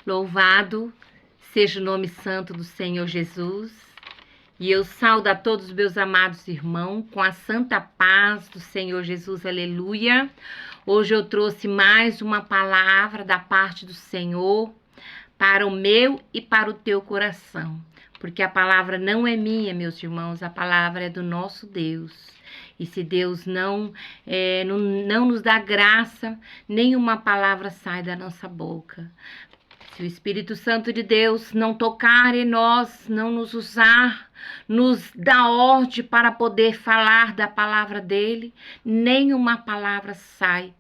Louvado seja o nome santo do Senhor Jesus. E eu saudo a todos os meus amados irmãos com a santa paz do Senhor Jesus, aleluia. Hoje eu trouxe mais uma palavra da parte do Senhor para o meu e para o teu coração. Porque a palavra não é minha, meus irmãos, a palavra é do nosso Deus. E se Deus não nos dá graça, nenhuma palavra sai da nossa boca. Se o Espírito Santo de Deus não tocar em nós, não nos usar, nos dá ordem para poder falar da palavra dele, nenhuma palavra sai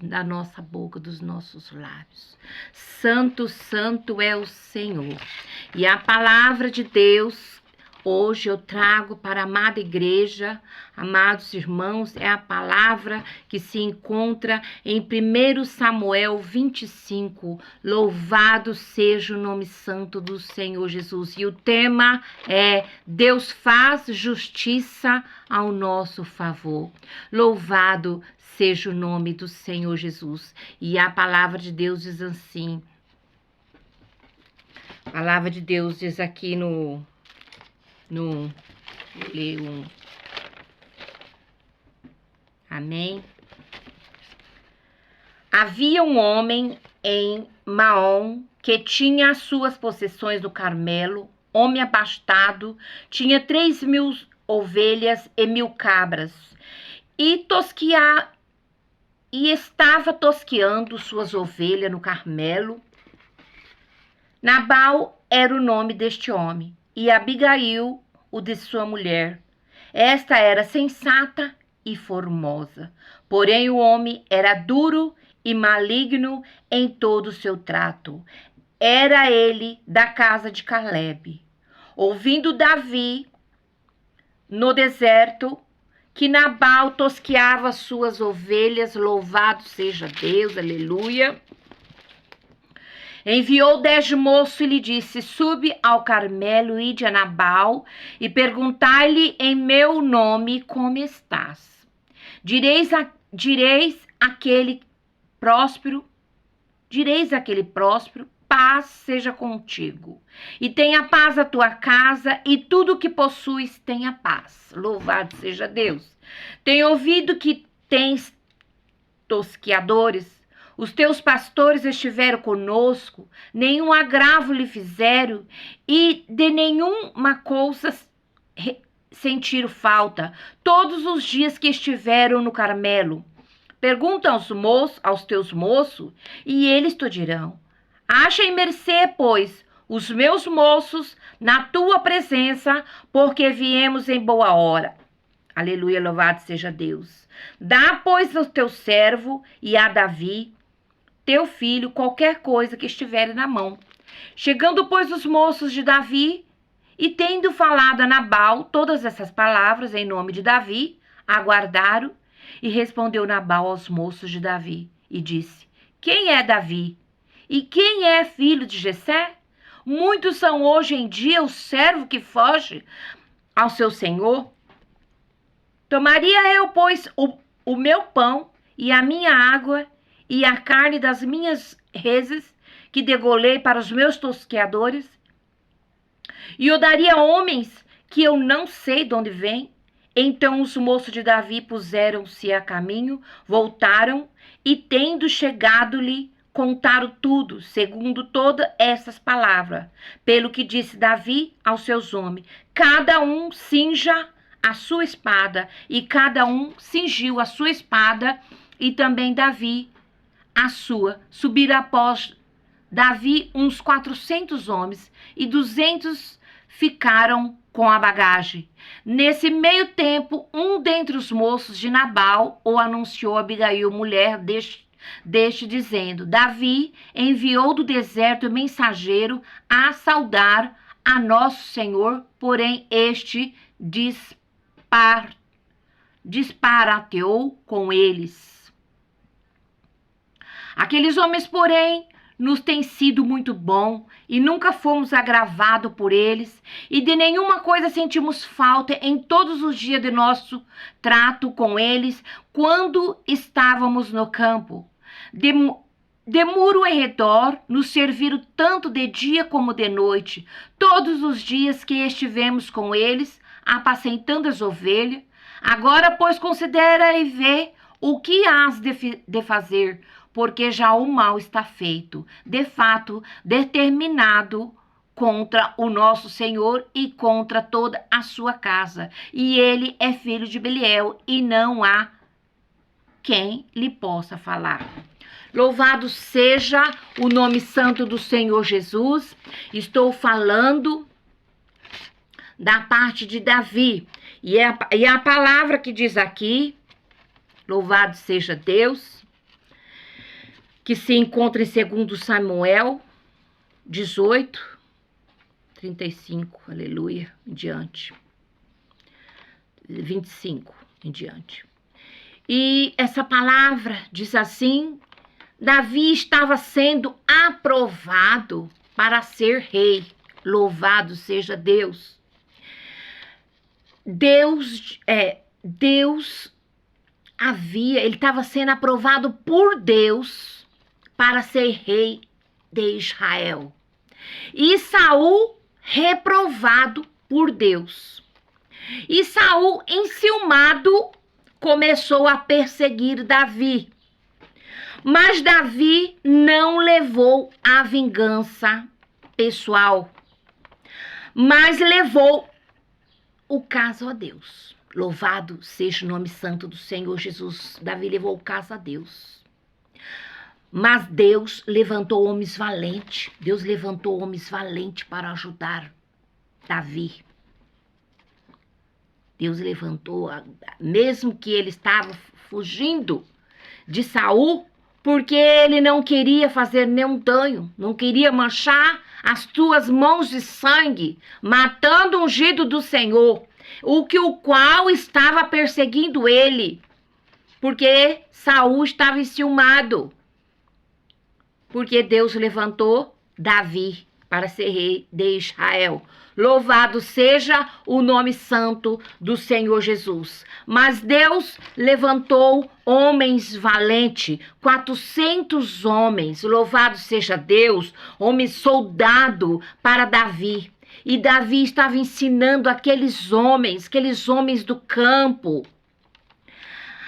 da nossa boca, dos nossos lábios. Santo, santo é o Senhor. E a palavra de Deus, hoje eu trago para a amada igreja, amados irmãos, é a palavra que se encontra em 1 Samuel 25. Louvado seja o nome santo do Senhor Jesus. E o tema é: Deus faz justiça ao nosso favor. Louvado seja o nome do Senhor Jesus. E a palavra de Deus diz assim. A palavra de Deus diz aqui Amém. Havia um homem em Maom que tinha as suas possessões no Carmelo, homem abastado, tinha 3.000 ovelhas e 1.000 cabras, e estava tosqueando suas ovelhas no Carmelo. Nabal era o nome deste homem, e Abigail, o de sua mulher. Esta era sensata e formosa, porém o homem era duro e maligno em todo o seu trato. Era ele da casa de Calebe. Ouvindo Davi no deserto que Nabal tosqueava suas ovelhas, louvado seja Deus, aleluia, enviou 10 moços e lhe disse: Sube ao Carmelo, ide a Nabal e perguntai-lhe em meu nome como estás. Direis aquele próspero, paz seja contigo. E tenha paz a tua casa e tudo o que possuis tenha paz. Louvado seja Deus. Tenho ouvido que tens tosqueadores. Os teus pastores estiveram conosco, nenhum agravo lhe fizeram, e de nenhuma coisa sentiram falta, todos os dias que estiveram no Carmelo. Pergunta aos teus moços, e eles te dirão. Achem mercê, pois, os meus moços na tua presença, porque viemos em boa hora. Aleluia, louvado seja Deus. Dá, pois, ao teu servo e a Davi, teu filho, qualquer coisa que estiver na mão. Chegando, pois, os moços de Davi, e tendo falado a Nabal todas essas palavras em nome de Davi, aguardaram, e respondeu Nabal aos moços de Davi, e disse: Quem é Davi? E quem é filho de Jessé? Muitos são hoje em dia o servo que foge ao seu senhor. Tomaria eu, pois, o meu pão e a minha água, e a carne das minhas reses, que degolei para os meus tosqueadores, e eu daria a homens que eu não sei de onde vêm? Então os moços de Davi puseram-se a caminho, voltaram, e tendo chegado-lhe, contaram tudo, segundo todas essas palavras. Pelo que disse Davi aos seus homens: cada um cinja a sua espada, e cada um cingiu a sua espada, e também Davi a sua. Subiram após Davi uns 400 homens, e 200 ficaram com a bagagem. Nesse meio tempo, um dentre os moços de Nabal o anunciou a Abigail, mulher deste, dizendo: Davi enviou do deserto mensageiro a saudar a nosso Senhor, porém este disparateou com eles. Aqueles homens, porém, nos têm sido muito bom, e nunca fomos agravados por eles, e de nenhuma coisa sentimos falta em todos os dias de nosso trato com eles, quando estávamos no campo. de muro em redor, nos serviram tanto de dia como de noite, todos os dias que estivemos com eles, apacentando as ovelhas. Agora, pois, considera e vê o que hás de fazer, porque já o mal está feito, de fato, determinado contra o nosso Senhor e contra toda a sua casa. E ele é filho de Beliel, e não há quem lhe possa falar. Louvado seja o nome santo do Senhor Jesus. Estou falando da parte de Davi. E a palavra que diz aqui, louvado seja Deus, que se encontra em 2 Samuel 18, 35, aleluia, em diante. 25 em diante. E essa palavra diz assim: Davi estava sendo aprovado para ser rei. Louvado seja Deus. Ele estava sendo aprovado por Deus para ser rei de Israel. E Saul reprovado por Deus. E Saul, enciumado, começou a perseguir Davi. Mas Davi não levou a vingança pessoal, mas levou o caso a Deus. Louvado seja o nome santo do Senhor Jesus. Davi levou o caso a Deus. Mas Deus levantou homens valentes. Deus levantou homens valentes para ajudar Davi. Deus levantou, mesmo que ele estava fugindo de Saul, porque ele não queria fazer nenhum dano, não queria manchar as tuas mãos de sangue, matando o ungido do Senhor, o qual estava perseguindo ele, porque Saul estava enciumado, porque Deus levantou Davi para ser rei de Israel. Louvado seja o nome santo do Senhor Jesus. Mas Deus levantou homens valentes, 400 homens, louvado seja Deus, homem soldado para Davi. E Davi estava ensinando aqueles homens do campo,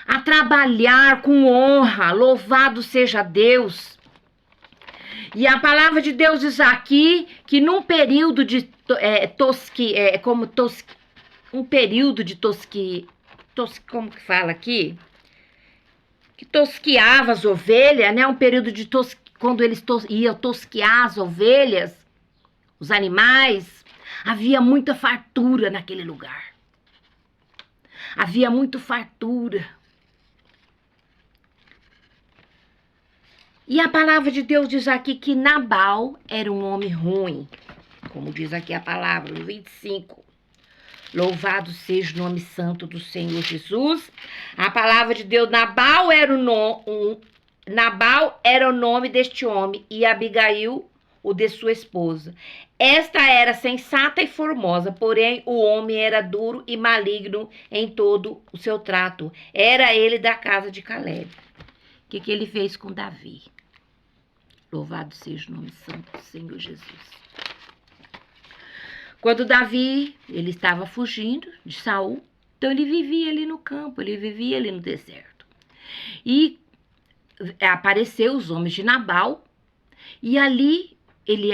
a trabalhar com honra, louvado seja Deus. E a palavra de Deus diz aqui que num período de como que fala aqui? Que tosqueava as ovelhas, né? Um período de quando eles iam tosquear as ovelhas, os animais, havia muita fartura naquele lugar. Havia muita fartura. E a palavra de Deus diz aqui que Nabal era um homem ruim, como diz aqui a palavra, no 25. Louvado seja o nome santo do Senhor Jesus. A palavra de Deus, Nabal era o nome deste homem, e Abigail, o de sua esposa. Esta era sensata e formosa, porém o homem era duro e maligno em todo o seu trato. Era ele da casa de Caleb. O que ele fez com Davi? Louvado seja o nome santo do Senhor Jesus. Quando Davi, ele estava fugindo de Saul, então ele vivia ali no campo, ele vivia ali no deserto. E apareceu os homens de Nabal, e ali ele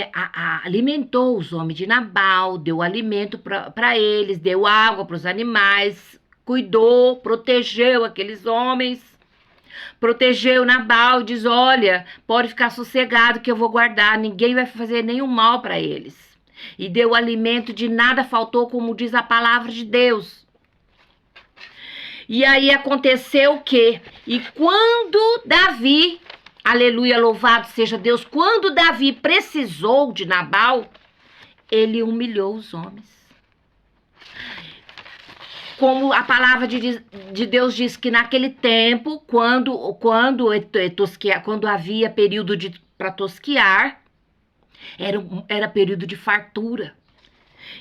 alimentou os homens de Nabal, deu alimento para eles, deu água para os animais, cuidou, protegeu aqueles homens. Protegeu Nabal, diz: olha, pode ficar sossegado que eu vou guardar, ninguém vai fazer nenhum mal para eles. E deu alimento, de nada faltou, como diz a palavra de Deus. E aí aconteceu o quê? E quando Davi, aleluia, louvado seja Deus, quando Davi precisou de Nabal, ele humilhou os homens. Como a palavra de Deus diz que naquele tempo, quando havia período para tosquear, era período de fartura.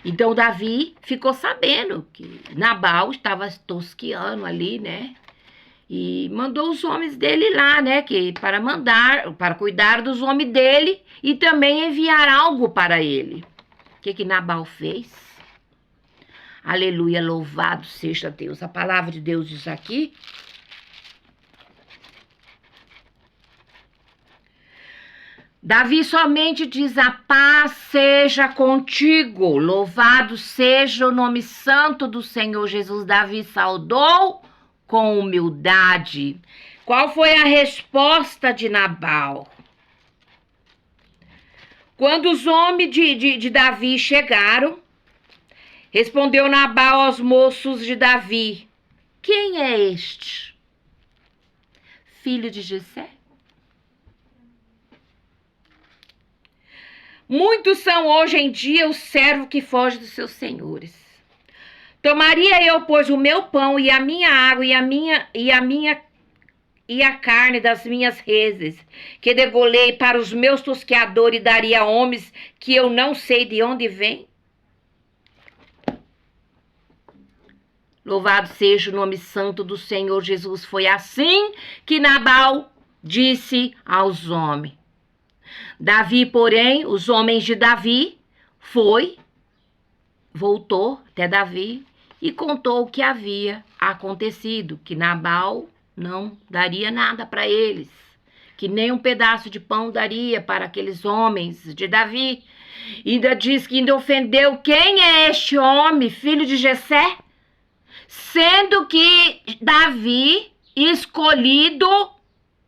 Então Davi ficou sabendo que Nabal estava tosqueando ali, né? E mandou os homens dele lá, né, para cuidar dos homens dele e também enviar algo para ele. O que Nabal fez? Aleluia, louvado seja Deus. A palavra de Deus diz aqui: Davi somente diz: a paz seja contigo, louvado seja o nome santo do Senhor Jesus. Davi saudou com humildade. Qual foi a resposta de Nabal? Quando os homens de Davi chegaram, respondeu Nabal aos moços de Davi: quem é este? Filho de Jessé? Muitos são hoje em dia os servos que fogem dos seus senhores. Tomaria eu, pois, o meu pão e a minha água e a carne das minhas reses, que degolei para os meus tosqueadores, e daria a homens que eu não sei de onde vêm? Louvado seja o nome santo do Senhor Jesus. Foi assim que Nabal disse aos homens. Davi, porém, os homens de Davi, voltou até Davi e contou o que havia acontecido, que Nabal não daria nada para eles, que nem um pedaço de pão daria para aqueles homens de Davi. Ainda diz que ainda ofendeu: quem é este homem, filho de Jessé? Sendo que Davi, escolhido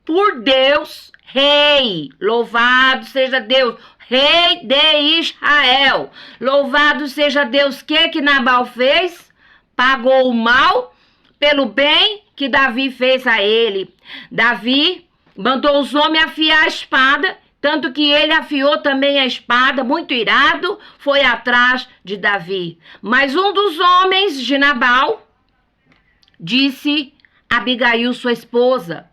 por Deus, rei, louvado seja Deus, rei de Israel. Louvado seja Deus. O que Nabal fez? Pagou o mal pelo bem que Davi fez a ele. Davi mandou os homens afiar a espada, tanto que ele afiou também a espada, muito irado, foi atrás de Davi. Mas um dos homens de Nabal disse a Abigail, sua esposa,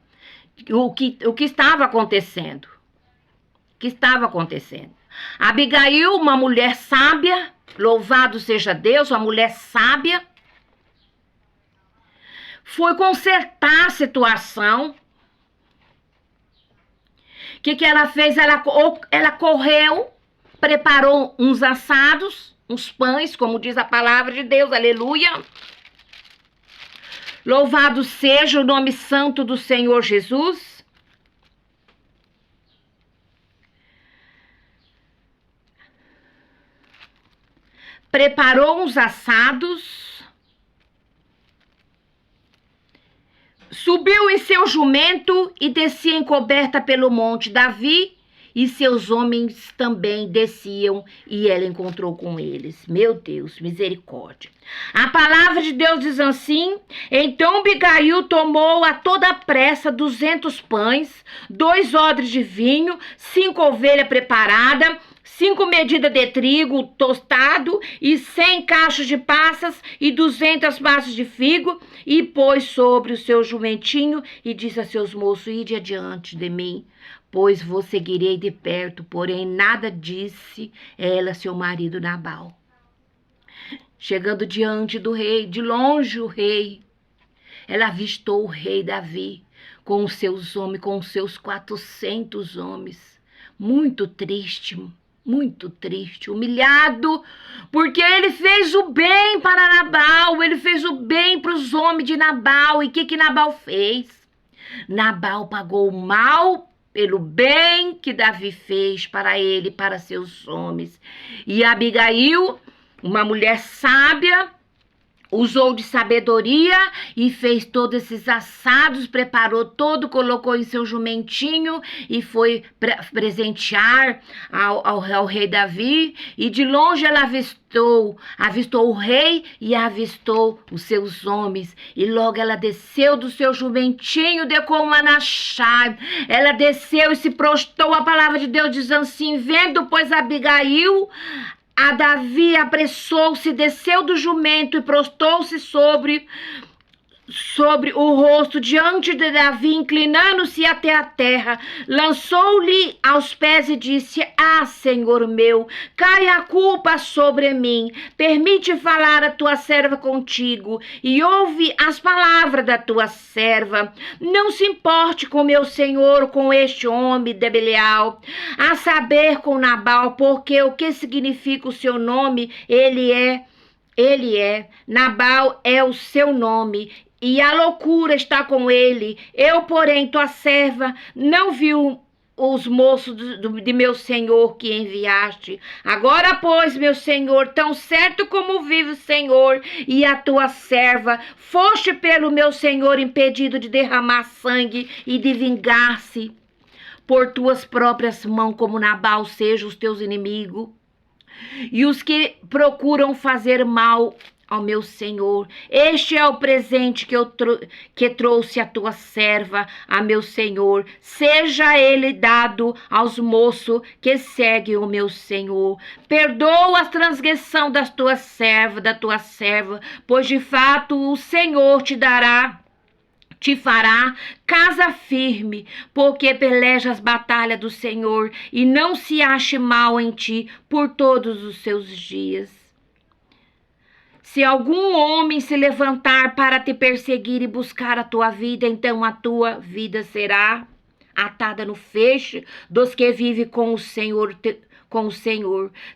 o que estava acontecendo. O que estava acontecendo. Abigail, uma mulher sábia, louvado seja Deus, uma mulher sábia, foi consertar a situação. O que ela fez? Ela correu, preparou uns assados, uns pães, como diz a palavra de Deus, aleluia. Louvado seja o nome santo do Senhor Jesus. Preparou uns assados, subiu em seu jumento e descia encoberta pelo monte. Davi e seus homens também desciam e ela encontrou com eles. Meu Deus, misericórdia. A palavra de Deus diz assim: então Abigail tomou a toda pressa 200 pães, 2 odres de vinho, 5 ovelhas preparadas, 5 medidas de trigo tostado e 100 cachos de passas e 200 maços de figo, e pôs sobre o seu jumentinho e disse a seus moços: ide adiante de mim, pois vos seguirei de perto. Porém nada disse ela a seu marido Nabal. Chegando diante do rei, de longe o rei, ela avistou o rei Davi com os seus homens, com os seus 400 homens, muito triste, humilhado, porque ele fez o bem para Nabal, ele fez o bem para os homens de Nabal. E o que Nabal fez? Nabal pagou o mal pelo bem que Davi fez para ele, para seus homens. E Abigail, uma mulher sábia, usou de sabedoria e fez todos esses assados, preparou todo, colocou em seu jumentinho e foi presentear ao rei Davi. E de longe ela avistou o rei e avistou os seus homens. E logo ela desceu do seu jumentinho, deu com uma nachá. Ela desceu e se prostrou. A palavra de Deus diz assim: vendo, pois, Abigail a Davi, apressou-se, desceu do jumento e prostou-se sobre sobre o rosto diante de Davi, inclinando-se até a terra, lançou-lhe aos pés e disse: Ah, Senhor meu, cai a culpa sobre mim, permite falar a tua serva contigo, e ouve as palavras da tua serva. Não se importe com meu senhor, com este homem de Belial, a saber, com Nabal, porque o que significa o seu nome, ele é. Nabal é o seu nome, e a loucura está com ele. Eu, porém, tua serva, não vi os moços de meu senhor que enviaste. Agora, pois, meu senhor, tão certo como vive o Senhor e a tua serva, foste pelo meu senhor impedido de derramar sangue e de vingar-se por tuas próprias mãos, como Nabal seja os teus inimigos. E os que procuram fazer mal ao meu senhor, este é o presente que trouxe a tua serva, a meu senhor, seja ele dado aos moços que seguem o meu senhor. Perdoa a transgressão da tua serva, pois de fato o Senhor te fará casa firme, porque peleja as batalhas do Senhor, e não se ache mal em ti por todos os seus dias. Se algum homem se levantar para te perseguir e buscar a tua vida, então a tua vida será atada no feixe dos que vivem com o Senhor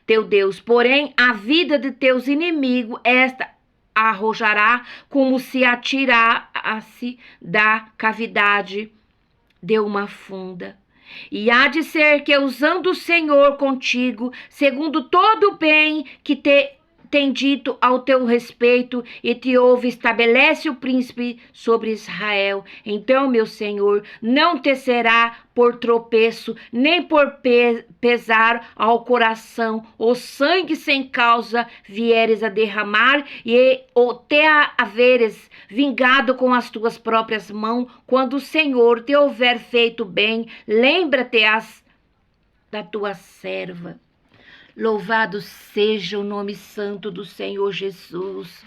teu Deus. Porém, a vida de teus inimigos, esta arrojará como se atirasse da cavidade de uma funda. E há de ser que, usando o Senhor contigo, segundo todo o bem que tem dito ao teu respeito, e te ouve, estabelece o príncipe sobre Israel. Então, meu Senhor, não te será por tropeço, nem por pesar ao coração, o sangue sem causa vieres a derramar, e o te haveres vingado com as tuas próprias mãos. Quando o Senhor te houver feito bem, lembra-te da tua serva. Louvado seja o nome santo do Senhor Jesus.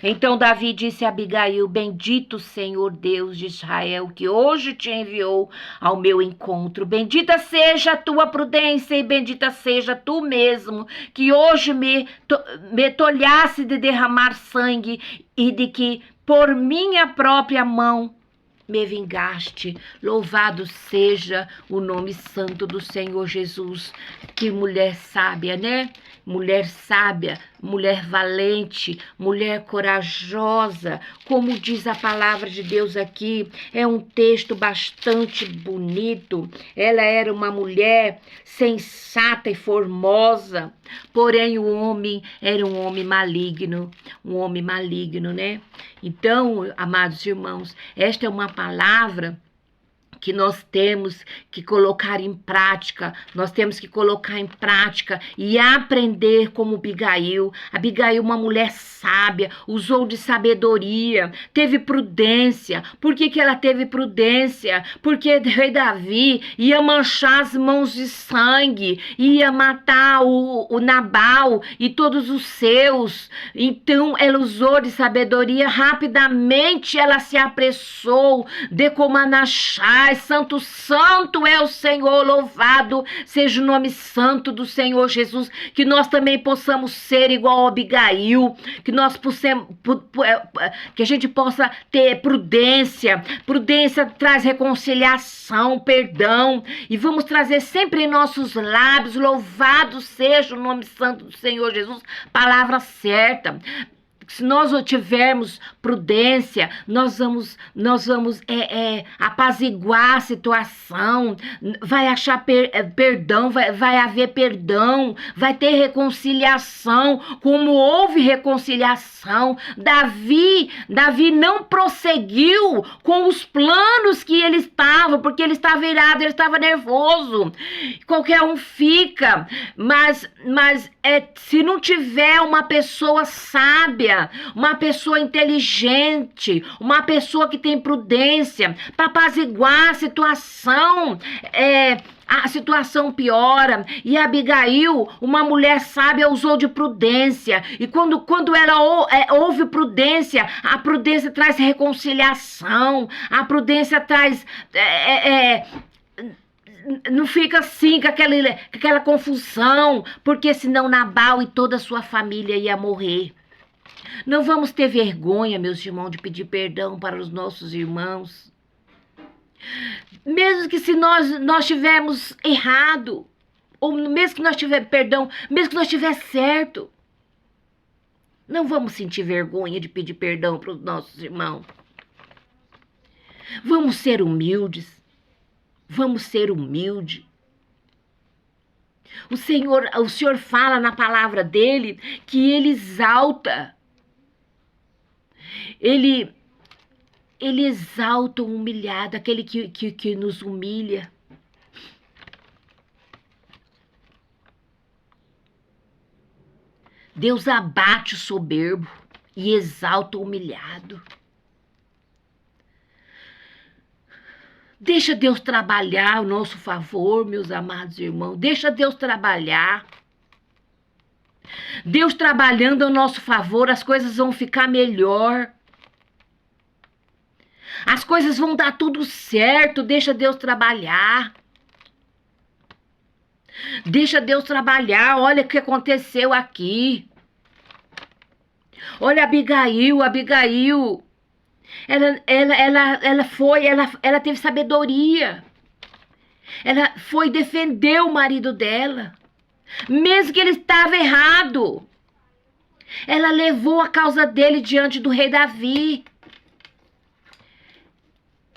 Então Davi disse a Abigail: Bendito Senhor Deus de Israel, que hoje te enviou ao meu encontro. Bendita seja a tua prudência e bendita seja tu mesmo, que hoje me tolhasse de derramar sangue e de que por minha própria mão me vingaste. Louvado seja o nome santo do Senhor Jesus. Que mulher sábia, né? Mulher sábia, mulher valente, mulher corajosa, como diz a palavra de Deus aqui. É um texto bastante bonito. Ela era uma mulher sensata e formosa, porém o homem era um homem maligno, né? Então, amados irmãos, esta é uma palavra que nós temos que colocar em prática, e aprender como Abigail. Abigail, uma mulher sábia, usou de sabedoria, teve prudência. Por que ela teve prudência? Porque o rei Davi ia manchar as mãos de sangue, ia matar o Nabal e todos os seus. Então ela usou de sabedoria, rapidamente ela se apressou de Comanachai. Santo, santo é o Senhor, louvado seja o nome santo do Senhor Jesus, que nós também possamos ser igual a Abigail, que nós que a gente possa ter prudência. Prudência traz reconciliação, perdão, e vamos trazer sempre em nossos lábios, louvado seja o nome santo do Senhor Jesus, palavra certa. Se nós tivermos prudência, nós vamos apaziguar a situação, vai achar perdão, vai haver perdão, vai ter reconciliação, como houve reconciliação. Davi não prosseguiu com os planos que ele estava, porque ele estava irado, ele estava nervoso. Qualquer um fica, mas se não tiver uma pessoa sábia, uma pessoa inteligente, uma pessoa que tem prudência para apaziguar a situação, a situação piora. E Abigail, uma mulher sábia, usou de prudência. E quando ela houve prudência, a prudência traz reconciliação, a prudência traz... não fica assim com aquela confusão, porque senão Nabal e toda a sua família ia morrer. Não vamos ter vergonha, meus irmãos, de pedir perdão para os nossos irmãos. Mesmo que se nós tivermos errado, ou mesmo que nós tivermos perdão, mesmo que nós tivermos certo, não vamos sentir vergonha de pedir perdão para os nossos irmãos. Vamos ser humildes. Vamos ser humildes. O Senhor fala na palavra dele que ele exalta. Ele exalta o humilhado, aquele que nos humilha. Deus abate o soberbo e exalta o humilhado. Deixa Deus trabalhar ao nosso favor, meus amados irmãos. Deixa Deus trabalhar. Deus trabalhando ao nosso favor, as coisas vão ficar melhor. As coisas vão dar tudo certo. Deixa Deus trabalhar. Deixa Deus trabalhar. Olha o que aconteceu aqui. Olha Abigail. Ela teve sabedoria. Ela foi defender o marido dela, mesmo que ele estava errado. Ela levou a causa dele diante do rei Davi.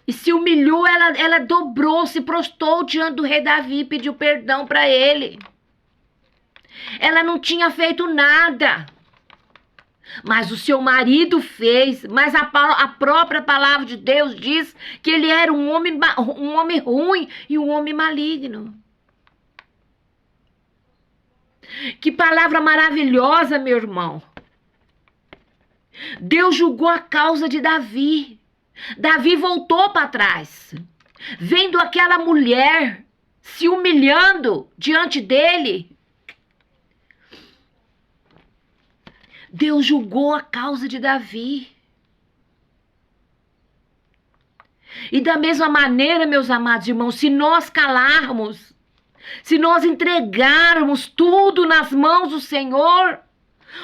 E se humilhou, ela dobrou, se prostrou diante do rei Davi e pediu perdão para ele. Ela não tinha feito nada. Mas o seu marido fez, mas a própria palavra de Deus diz que ele era um homem ruim e um homem maligno. Que palavra maravilhosa, meu irmão. Deus julgou a causa de Davi. Davi voltou para trás, vendo aquela mulher se humilhando diante dele. Deus julgou a causa de Davi. E da mesma maneira, meus amados irmãos, se nós calarmos, se nós entregarmos tudo nas mãos do Senhor,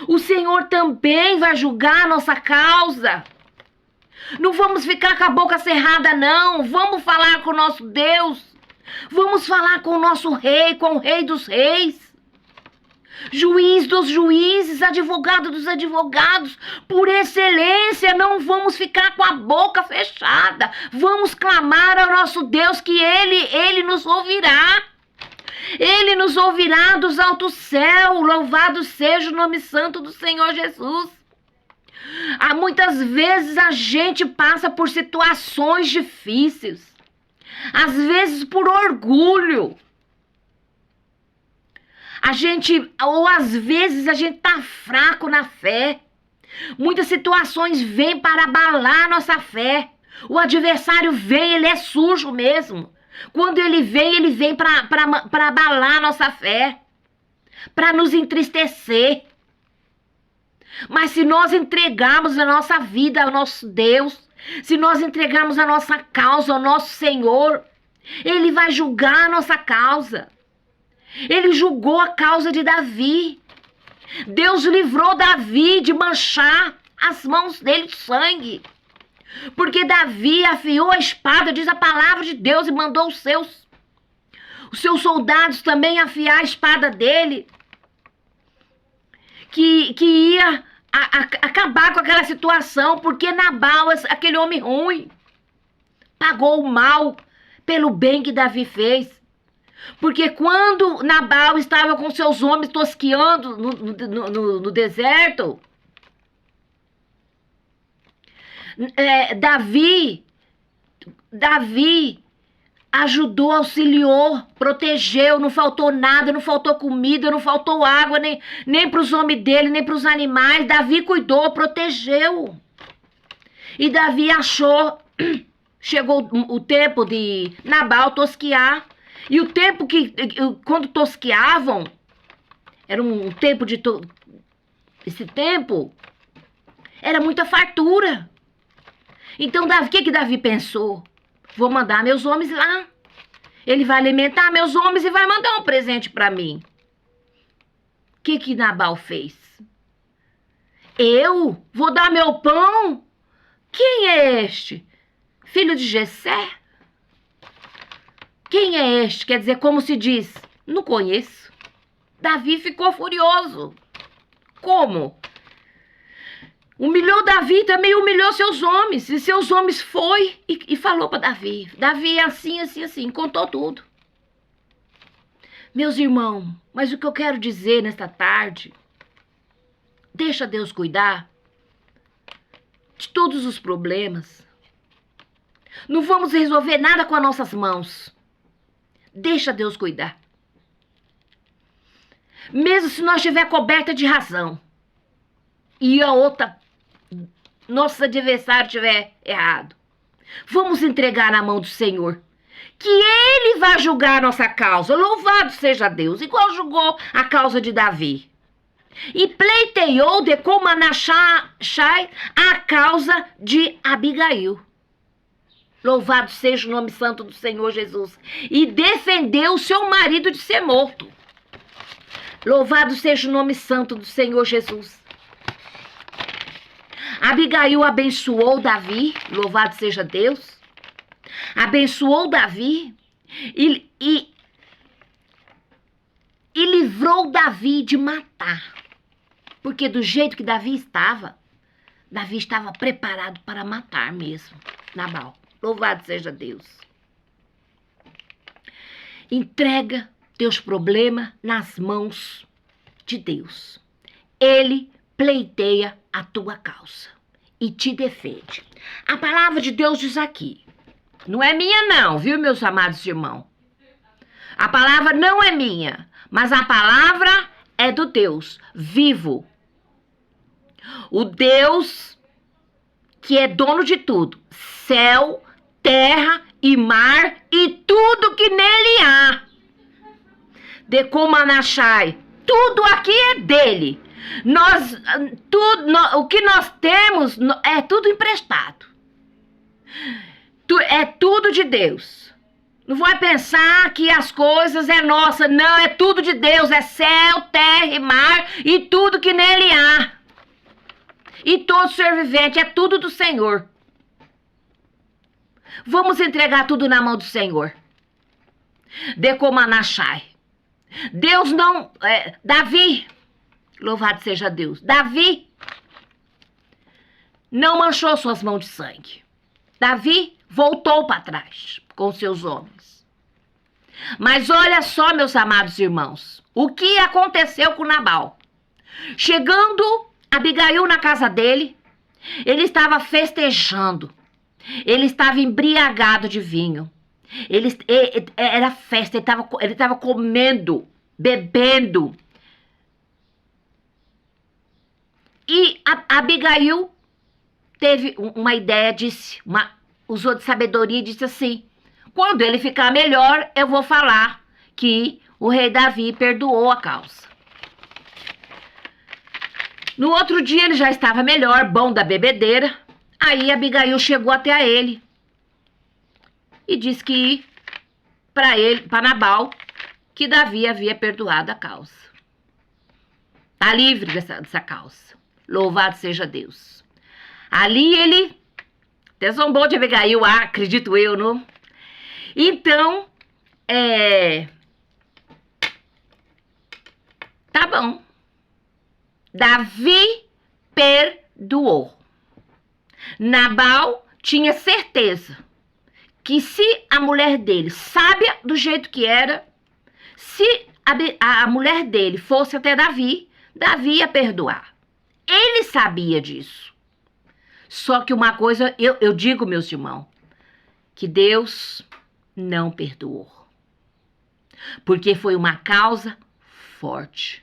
o Senhor também vai julgar a nossa causa. Não vamos ficar com a boca cerrada, não. Vamos falar com o nosso Deus. Vamos falar com o nosso rei, com o rei dos reis. Juiz dos juízes, advogado dos advogados, por excelência, não vamos ficar com a boca fechada. Vamos clamar ao nosso Deus que Ele nos ouvirá. Ele nos ouvirá dos altos céus. Louvado seja o nome santo do Senhor Jesus. Muitas vezes a gente passa por situações difíceis, às vezes por orgulho. Às vezes a gente tá fraco na fé. Muitas situações vêm para abalar a nossa fé. O adversário vem, ele é sujo mesmo. Quando ele vem para abalar a nossa fé, para nos entristecer. Mas se nós entregarmos a nossa vida ao nosso Deus, se nós entregarmos a nossa causa ao nosso Senhor, Ele vai julgar a nossa causa. Ele julgou a causa de Davi. Deus livrou Davi de manchar as mãos dele de sangue. Porque Davi afiou a espada, diz a palavra de Deus, e mandou os seus soldados também afiar a espada dele. Que ia acabar com aquela situação, porque Nabal, aquele homem ruim, pagou o mal pelo bem que Davi fez. Porque quando Nabal estava com seus homens tosqueando no deserto, Davi ajudou, auxiliou, protegeu, não faltou nada, não faltou comida, não faltou água, nem para os homens dele, nem para os animais. Davi cuidou, protegeu. E Davi chegou o tempo de Nabal tosquear, E o tempo quando tosqueavam, era um tempo esse tempo, era muita fartura. Então, o que Davi pensou? Vou mandar meus homens lá. Ele vai alimentar meus homens e vai mandar um presente para mim. O que Nabal fez? Eu vou dar meu pão? Quem é este? Filho de Jessé? Quem é este? Quer dizer, como se diz? Não conheço. Davi ficou furioso. Como? Humilhou Davi, também humilhou seus homens. E seus homens foi e falou para Davi. Davi é assim, assim, assim. Contou tudo. Meus irmãos, mas o que eu quero dizer nesta tarde, deixa Deus cuidar de todos os problemas. Não vamos resolver nada com as nossas mãos. Deixa Deus cuidar. Mesmo se nós estiver coberta de razão e a outra, nosso adversário estiver errado, vamos entregar na mão do Senhor, que Ele vai julgar a nossa causa. Louvado seja Deus, igual julgou a causa de Davi. E pleiteou de Comanachai a causa de Abigail. Louvado seja o nome santo do Senhor Jesus. E defendeu o seu marido de ser morto. Louvado seja o nome santo do Senhor Jesus. Abigail abençoou Davi, louvado seja Deus. Abençoou Davi e livrou Davi de matar. Porque do jeito que Davi estava preparado para matar mesmo Nabal. Louvado seja Deus. Entrega teus problemas nas mãos de Deus. Ele pleiteia a tua causa e te defende. A palavra de Deus diz aqui. Não é minha não, viu, meus amados irmãos? A palavra não é minha, mas a palavra é do Deus vivo. O Deus que é dono de tudo. Céu, terra e mar e tudo que nele há. De Comanachai, tudo aqui é dele. O que nós temos é tudo emprestado. É tudo de Deus. Não vai pensar que as coisas é nossa. Não, é tudo de Deus. É céu, terra e mar e tudo que nele há. E todo ser vivente é tudo do Senhor. Vamos entregar tudo na mão do Senhor. De Comanachai. Deus não... Davi, louvado seja Deus. Davi não manchou suas mãos de sangue. Davi voltou para trás com seus homens. Mas olha só, meus amados irmãos, o que aconteceu com Nabal. Chegando Abigail na casa dele, ele estava festejando. Ele estava embriagado de vinho. Era festa, ele estava comendo, bebendo. E Abigail teve uma ideia, usou de sabedoria e disse assim: quando ele ficar melhor, eu vou falar que o rei Davi perdoou a causa. No outro dia ele já estava melhor, bom da bebedeira. Aí Abigail chegou até ele e disse que para Nabal, que Davi havia perdoado a causa. Está livre dessa causa. Louvado seja Deus. Ali ele até zombou de Abigail, acredito eu, não? Então, tá bom. Davi perdoou. Nabal tinha certeza que se a mulher dele, sábia do jeito que era, se a mulher dele fosse até Davi, Davi ia perdoar. Ele sabia disso. Só que uma coisa, eu digo, meus irmãos, que Deus não perdoou. Porque foi uma causa forte.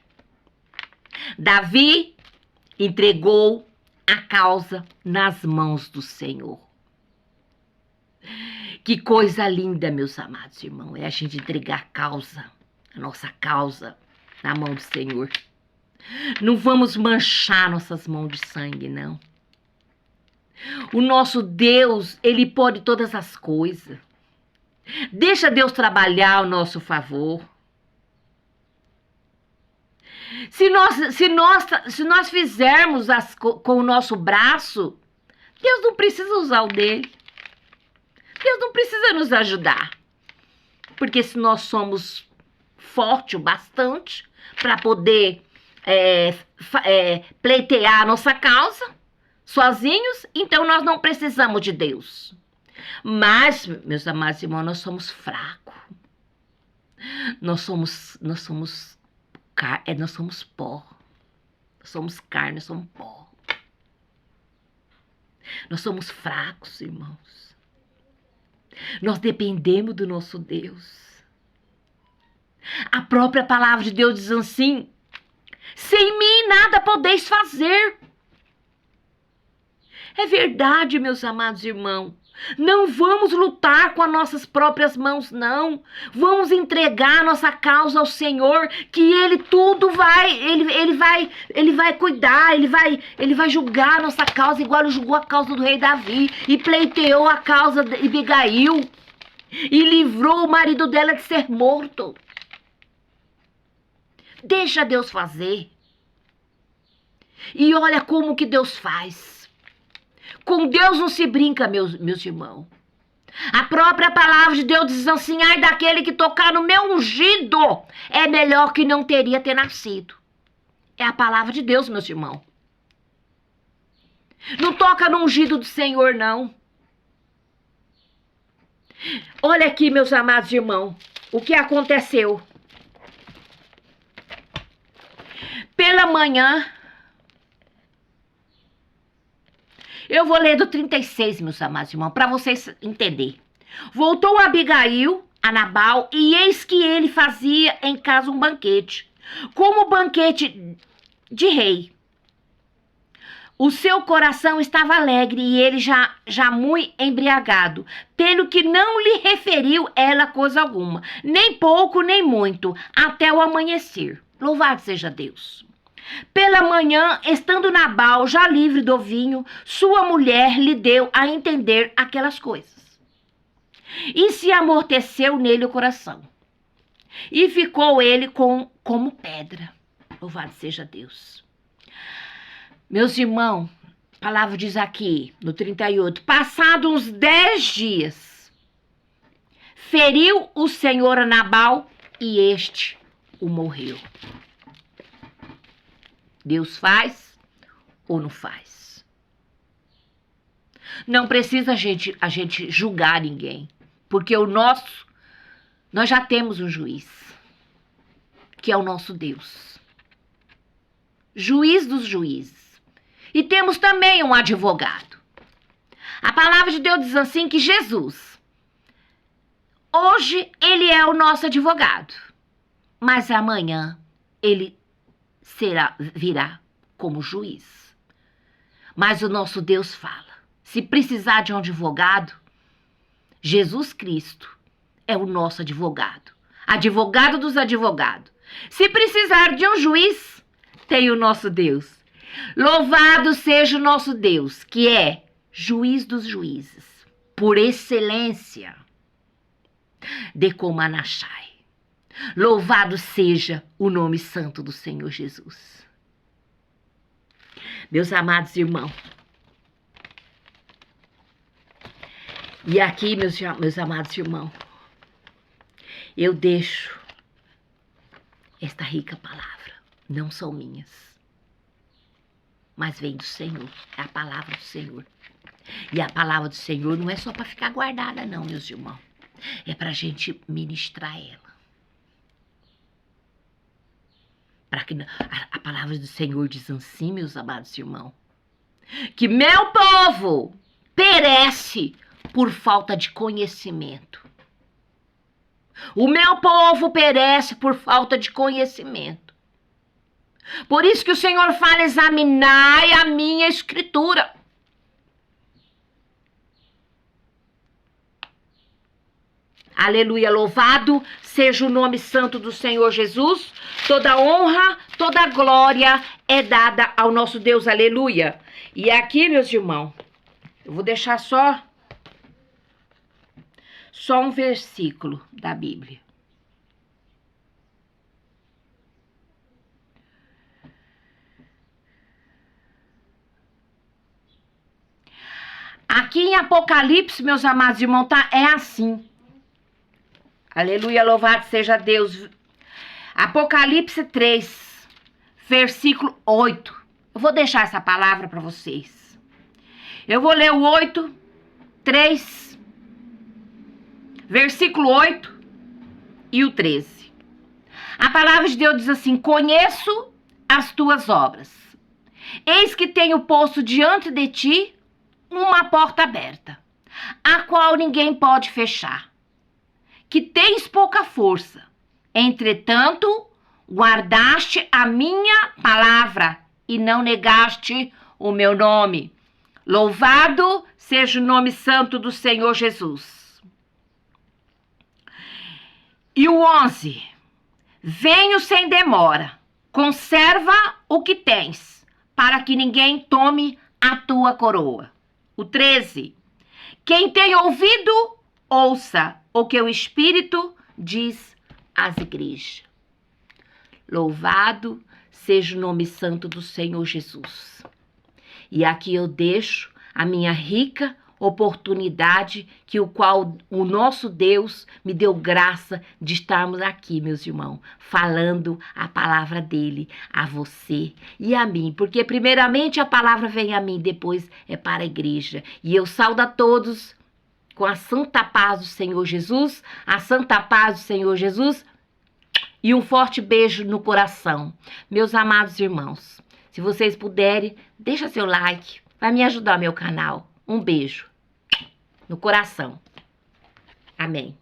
Davi entregou a causa nas mãos do Senhor. Que coisa linda, meus amados irmãos, é a gente entregar a nossa causa, na mão do Senhor. Não vamos manchar nossas mãos de sangue, não. O nosso Deus, Ele pode todas as coisas. Deixa Deus trabalhar ao nosso favor. Se nós fizermos com o nosso braço, Deus não precisa usar o dele. Deus não precisa nos ajudar. Porque se nós somos fortes o bastante para poder pleitear a nossa causa sozinhos, então nós não precisamos de Deus. Mas, meus amados irmãos, nós somos fracos. Nós somos pó. Nós somos carne, nós somos pó. Nós somos fracos, irmãos. Nós dependemos do nosso Deus. A própria palavra de Deus diz assim: sem mim nada podeis fazer. É verdade, meus amados irmãos. Não vamos lutar com as nossas próprias mãos, não. Vamos entregar nossa causa ao Senhor, que Ele tudo Ele vai cuidar, Ele vai julgar a nossa causa, igual Ele julgou a causa do rei Davi, e pleiteou a causa de Abigail, e livrou o marido dela de ser morto. Deixa Deus fazer. E olha como que Deus faz. Com Deus não se brinca, meus irmãos. A própria palavra de Deus diz assim: ai daquele que tocar no meu ungido, é melhor que não teria ter nascido. É a palavra de Deus, meus irmãos. Não toca no ungido do Senhor, não. Olha aqui, meus amados irmãos, o que aconteceu. Pela manhã, eu vou ler do 36, meus amados irmãos, para vocês entenderem. Voltou Abigail a Nabal, e eis que ele fazia em casa um banquete, como banquete de rei. O seu coração estava alegre, e ele já muito embriagado, pelo que não lhe referiu ela coisa alguma, nem pouco, nem muito, até o amanhecer. Louvado seja Deus. Pela manhã, estando Nabal já livre do vinho, sua mulher lhe deu a entender aquelas coisas. E se amorteceu nele o coração. E ficou ele como pedra. Louvado seja Deus. Meus irmãos, a palavra diz aqui, no 38, passados uns 10 dias, feriu o Senhor a Nabal, e este o morreu. Deus faz ou não faz? Não precisa a gente julgar ninguém, porque nós já temos um juiz, que é o nosso Deus, juiz dos juízes, e temos também um advogado. A palavra de Deus diz assim que Jesus, hoje ele é o nosso advogado, mas amanhã ele virá como juiz. Mas o nosso Deus fala, se precisar de um advogado, Jesus Cristo é o nosso advogado, advogado dos advogados. Se precisar de um juiz, tem o nosso Deus. Louvado seja o nosso Deus, que é juiz dos juízes, por excelência, de Comanachai. Louvado seja o nome santo do Senhor Jesus. Meus amados irmãos, e aqui, meus amados irmãos, eu deixo esta rica palavra. Não são minhas, mas vem do Senhor, é a palavra do Senhor. E a palavra do Senhor não é só para ficar guardada, não, meus irmãos. É para a gente ministrar ela. Para que a palavra do Senhor diz assim, meus amados irmãos, que meu povo perece por falta de conhecimento. O meu povo perece por falta de conhecimento. Por isso que o Senhor fala: examinai a minha escritura. Aleluia, louvado seja o nome santo do Senhor Jesus. Toda honra, toda glória é dada ao nosso Deus, aleluia. E aqui, meus irmãos, eu vou deixar só um versículo da Bíblia. Aqui em Apocalipse, meus amados irmãos, tá? É assim. Aleluia, louvado seja Deus. Apocalipse 3, versículo 8. Eu vou deixar essa palavra para vocês. Eu vou ler o 8, 3, versículo 8 e o 13. A palavra de Deus diz assim: conheço as tuas obras. Eis que tenho posto diante de ti uma porta aberta, a qual ninguém pode fechar. Que tens pouca força, entretanto, guardaste a minha palavra e não negaste o meu nome. Louvado seja o nome santo do Senhor Jesus. E o 11. Venho sem demora, conserva o que tens, para que ninguém tome a tua coroa. O 13. Quem tem ouvido, ouça o que o Espírito diz às igrejas. Louvado seja o nome santo do Senhor Jesus. E aqui eu deixo a minha rica oportunidade que o qual o nosso Deus me deu graça de estarmos aqui, meus irmãos, falando a palavra dele a você e a mim, porque primeiramente a palavra vem a mim, depois é para a igreja. E eu saúdo a todos com a santa paz do Senhor Jesus, a santa paz do Senhor Jesus e um forte beijo no coração. Meus amados irmãos, se vocês puderem, deixa seu like, vai me ajudar meu canal. Um beijo no coração. Amém.